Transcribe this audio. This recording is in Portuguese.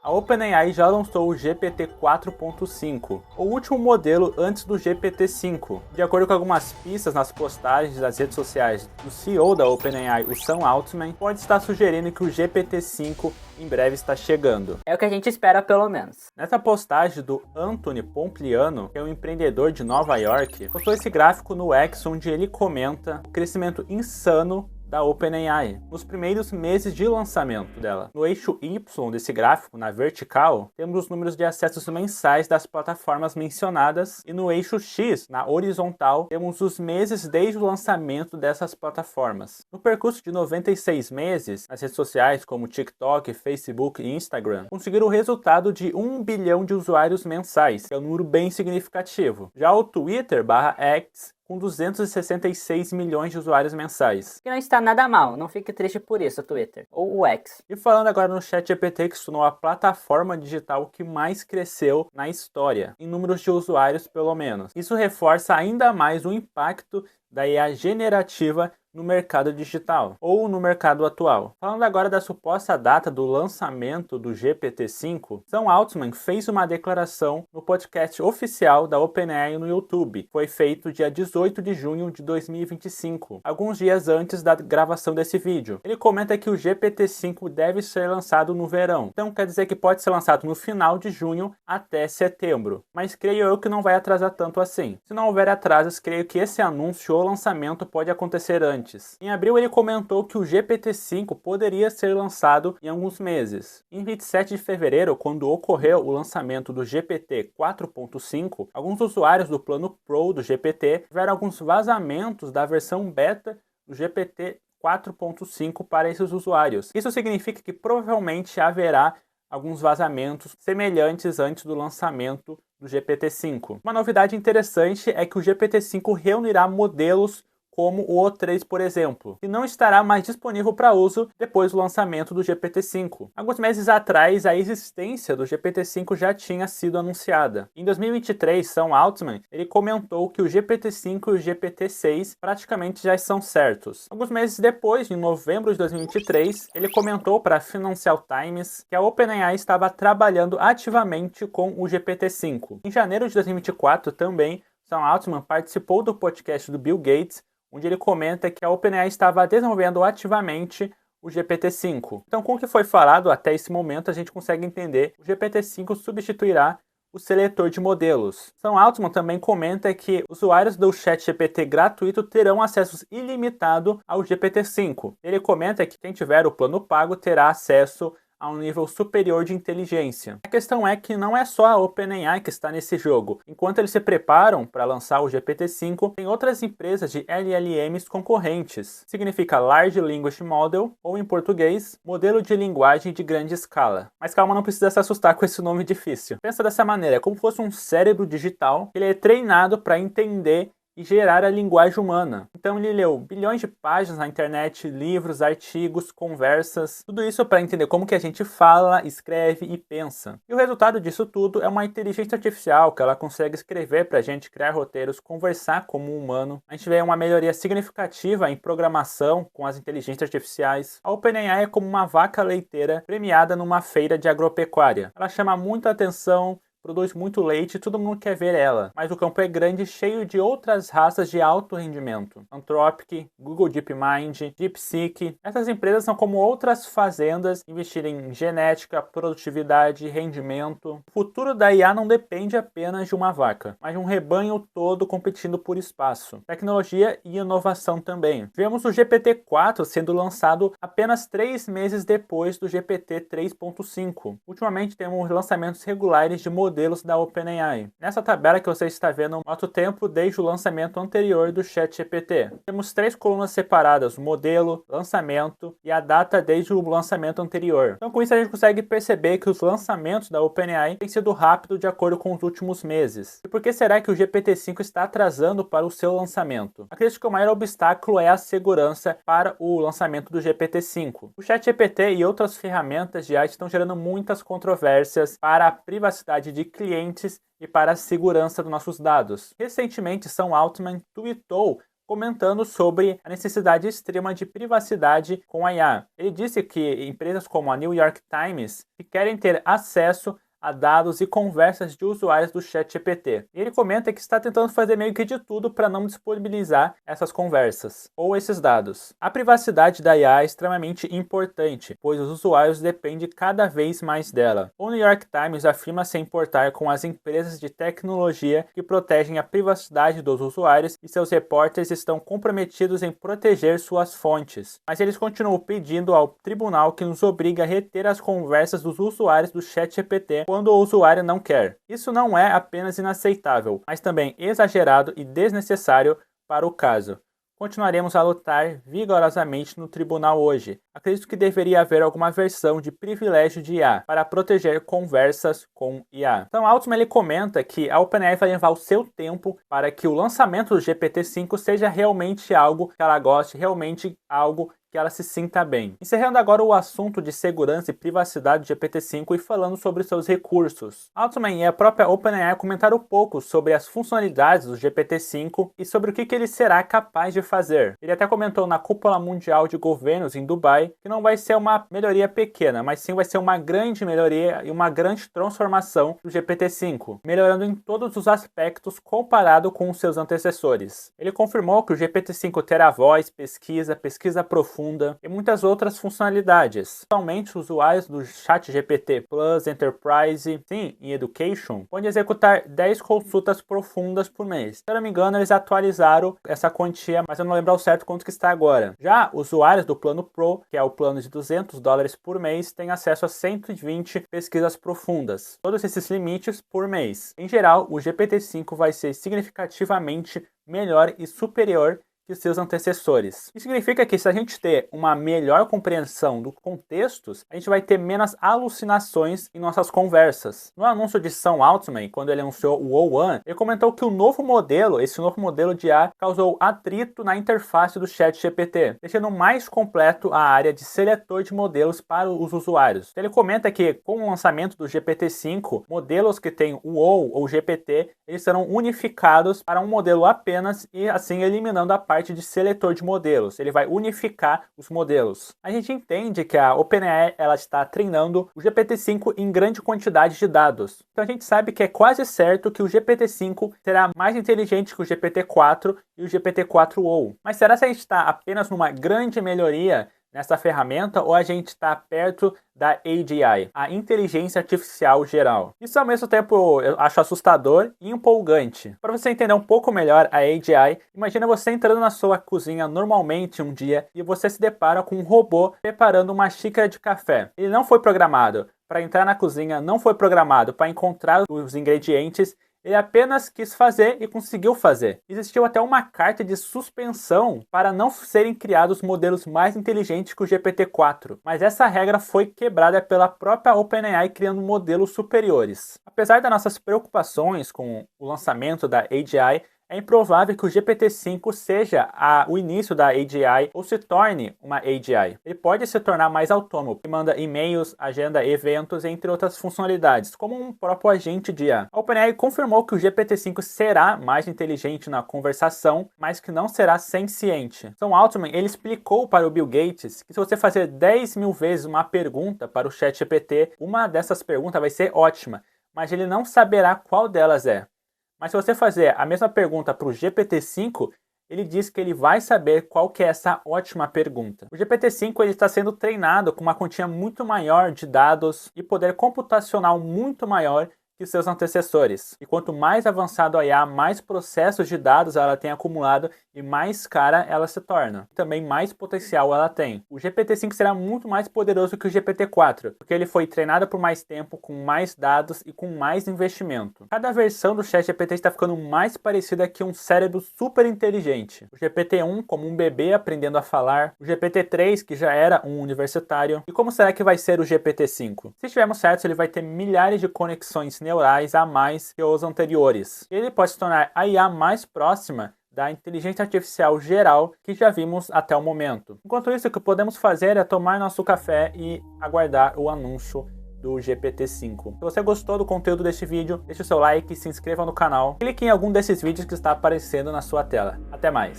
A OpenAI já lançou o GPT 4.5, o último modelo antes do GPT-5. De acordo com algumas pistas nas postagens das redes sociais do CEO da OpenAI, o Sam Altman, pode estar sugerindo que o GPT-5 em breve está chegando. É o que a gente espera, pelo menos. Nessa postagem do Anthony Pompliano, que é um empreendedor de Nova York, postou esse gráfico no X onde ele comenta o crescimento insano da OpenAI nos primeiros meses de lançamento dela. No eixo Y desse gráfico, na vertical, temos os números de acessos mensais das plataformas mencionadas e no eixo X, na horizontal, temos os meses desde o lançamento dessas plataformas. No percurso de 96 meses, as redes sociais como TikTok, Facebook e Instagram conseguiram o resultado de 1 bilhão de usuários mensais, que é um número bem significativo. Já o Twitter/X com 266 milhões de usuários mensais. Que não está nada mal, não fique triste por isso, Twitter, ou o X. E falando agora no ChatGPT, que se tornou a plataforma digital que mais cresceu na história, em números de usuários pelo menos. Isso reforça ainda mais o impacto da IA generativa no mercado digital, ou no mercado atual. Falando agora da suposta data do lançamento do GPT-5, Sam Altman fez uma declaração no podcast oficial da OpenAI no YouTube. Foi feito dia 18 de junho de 2025, alguns dias antes da gravação desse vídeo. Ele comenta que o GPT-5 deve ser lançado no verão, então quer dizer que pode ser lançado no final de junho até setembro, mas creio eu que não vai atrasar tanto assim. Se não houver atrasos, creio que esse anúncio ou lançamento pode acontecer antes. Em abril ele comentou que o GPT-5 poderia ser lançado em alguns meses. Em 27 de fevereiro, quando ocorreu o lançamento do GPT 4.5, alguns usuários do plano Pro do GPT tiveram alguns vazamentos da versão beta do GPT 4.5 para esses usuários. Isso significa que provavelmente haverá alguns vazamentos semelhantes antes do lançamento do GPT-5. Uma novidade interessante é que o GPT-5 reunirá modelos como o O3, por exemplo, e não estará mais disponível para uso depois do lançamento do GPT-5. Alguns meses atrás, a existência do GPT-5 já tinha sido anunciada. Em 2023, Sam Altman ele comentou que o GPT-5 e o GPT-6 praticamente já estão certos. Alguns meses depois, em novembro de 2023, ele comentou para a Financial Times que a OpenAI estava trabalhando ativamente com o GPT-5. Em janeiro de 2024, também, Sam Altman participou do podcast do Bill Gates, onde ele comenta que a OpenAI estava desenvolvendo ativamente o GPT-5. Então, com o que foi falado até esse momento, a gente consegue entender que o GPT-5 substituirá o seletor de modelos. Sam Altman também comenta que usuários do ChatGPT gratuito terão acesso ilimitado ao GPT-5. Ele comenta que quem tiver o plano pago terá acesso a um nível superior de inteligência. A questão é que não é só a OpenAI que está nesse jogo. Enquanto eles se preparam para lançar o GPT-5, tem outras empresas de LLMs concorrentes. Significa Large Language Model, ou em português, modelo de linguagem de grande escala. Mas calma, não precisa se assustar com esse nome difícil. Pensa dessa maneira, é como se fosse um cérebro digital, ele é treinado para entender e gerar a linguagem humana. Então ele leu bilhões de páginas na internet, livros, artigos, conversas, tudo isso para entender como que a gente fala, escreve e pensa. E o resultado disso tudo é uma inteligência artificial que ela consegue escrever para a gente, criar roteiros, conversar como um humano. A gente vê uma melhoria significativa em programação com as inteligências artificiais. A OpenAI é como uma vaca leiteira premiada numa feira de agropecuária. Ela chama muita atenção, produz muito leite e todo mundo quer ver ela, mas o campo é grande e cheio de outras raças de alto rendimento. Anthropic, Google DeepMind, DeepSeek. Essas empresas são como outras fazendas, investirem em genética, produtividade, rendimento. O futuro da IA não depende apenas de uma vaca, mas de um rebanho todo competindo por espaço. Tecnologia e inovação também. Vemos o GPT-4 sendo lançado apenas 3 meses depois do GPT 3.5. Ultimamente temos lançamentos regulares de modelos da OpenAI. Nessa tabela que você está vendo, mostra o tempo desde o lançamento anterior do ChatGPT. Temos 3 colunas separadas, o modelo, lançamento e a data desde o lançamento anterior. Então com isso a gente consegue perceber que os lançamentos da OpenAI têm sido rápidos de acordo com os últimos meses. E por que será que o GPT-5 está atrasando para o seu lançamento? Acredito que o maior obstáculo é a segurança para o lançamento do GPT-5. O ChatGPT e outras ferramentas de AI estão gerando muitas controvérsias para a privacidade de clientes e para a segurança dos nossos dados. Recentemente, Sam Altman tweetou comentando sobre a necessidade extrema de privacidade com a IA. Ele disse que empresas como a New York Times que querem ter acesso a dados e conversas de usuários do ChatGPT. E ele comenta que está tentando fazer meio que de tudo para não disponibilizar essas conversas ou esses dados. A privacidade da IA é extremamente importante, pois os usuários dependem cada vez mais dela. O New York Times afirma se importar com as empresas de tecnologia que protegem a privacidade dos usuários e seus repórteres estão comprometidos em proteger suas fontes. Mas eles continuam pedindo ao tribunal que nos obrigue a reter as conversas dos usuários do ChatGPT quando o usuário não quer. Isso não é apenas inaceitável, mas também exagerado e desnecessário para o caso. Continuaremos a lutar vigorosamente no tribunal hoje. Acredito que deveria haver alguma versão de privilégio de IA para proteger conversas com IA. Então, Altman ele comenta que a OpenAI vai levar o seu tempo para que o lançamento do GPT-5 seja realmente algo que ela goste, realmente algo que ela se sinta bem. Encerrando agora o assunto de segurança e privacidade do GPT-5 e falando sobre seus recursos. Altman e a própria OpenAI comentaram um pouco sobre as funcionalidades do GPT-5 e sobre o que ele será capaz de fazer. Ele até comentou na Cúpula Mundial de Governos em Dubai que não vai ser uma melhoria pequena, mas sim vai ser uma grande melhoria e uma grande transformação do GPT-5, melhorando em todos os aspectos comparado com os seus antecessores. Ele confirmou que o GPT-5 terá voz, pesquisa profunda e muitas outras funcionalidades. Atualmente, usuários do ChatGPT Plus, Enterprise, sim, e Education podem executar 10 consultas profundas por mês. Se eu não me engano, eles atualizaram essa quantia, mas eu não lembro ao certo quanto que está agora. Já usuários do plano Pro, que é o plano de $200 por mês, têm acesso a 120 pesquisas profundas. Todos esses limites por mês. Em geral, o GPT-5 vai ser significativamente melhor e superior que seus antecessores. Isso significa que se a gente ter uma melhor compreensão dos contextos, a gente vai ter menos alucinações em nossas conversas. No anúncio de Sam Altman, quando ele anunciou o O1, ele comentou que esse novo modelo de IA, causou atrito na interface do ChatGPT, deixando mais completo a área de seletor de modelos para os usuários. Ele comenta que com o lançamento do GPT-5, modelos que têm o OU ou GPT, eles serão unificados para um modelo apenas e assim eliminando a parte de seletor de modelos. Ele vai unificar os modelos. A gente entende que a OpenAI ela está treinando o GPT-5 em grande quantidade de dados. Então a gente sabe que é quase certo que o GPT-5 será mais inteligente que o GPT-4 e o GPT-4o. Mas será que a gente está apenas numa grande melhoria nessa ferramenta ou a gente está perto da AGI, a inteligência artificial geral? Isso ao mesmo tempo eu acho assustador e empolgante. Para você entender um pouco melhor a AGI, imagina você entrando na sua cozinha normalmente um dia e você se depara com um robô preparando uma xícara de café. Ele não foi programado para entrar na cozinha, não foi programado para encontrar os ingredientes. Ele apenas quis fazer e conseguiu fazer. Existiu até uma carta de suspensão para não serem criados modelos mais inteligentes que o GPT-4, mas essa regra foi quebrada pela própria OpenAI criando modelos superiores. Apesar das nossas preocupações com o lançamento da AGI, é improvável que o GPT-5 seja o início da AGI ou se torne uma AGI. Ele pode se tornar mais autônomo, que manda e-mails, agenda eventos, entre outras funcionalidades, como um próprio agente de IA. A OpenAI confirmou que o GPT-5 será mais inteligente na conversação, mas que não será senciente. Sam Altman ele explicou para o Bill Gates que se você fazer 10 mil vezes uma pergunta para o ChatGPT, uma dessas perguntas vai ser ótima, mas ele não saberá qual delas é. Mas se você fazer a mesma pergunta para o GPT-5, ele diz que ele vai saber qual que é essa ótima pergunta. O GPT-5 ele está sendo treinado com uma quantia muito maior de dados e poder computacional muito maior que seus antecessores. E quanto mais avançado a IA, mais processos de dados ela tem acumulado e mais cara ela se torna. Também mais potencial ela tem. O GPT-5 será muito mais poderoso que o GPT-4, porque ele foi treinado por mais tempo, com mais dados e com mais investimento. Cada versão do ChatGPT está ficando mais parecida com um cérebro super inteligente. O GPT-1 como um bebê aprendendo a falar, o GPT-3 que já era um universitário. E como será que vai ser o GPT-5? Se estivermos certos, ele vai ter milhares de conexões neurais a mais que os anteriores. Ele pode se tornar a IA mais próxima da inteligência artificial geral que já vimos até o momento. Enquanto isso, o que podemos fazer é tomar nosso café e aguardar o anúncio do GPT-5. Se você gostou do conteúdo deste vídeo, deixe o seu like, se inscreva no canal, clique em algum desses vídeos que está aparecendo na sua tela. Até mais!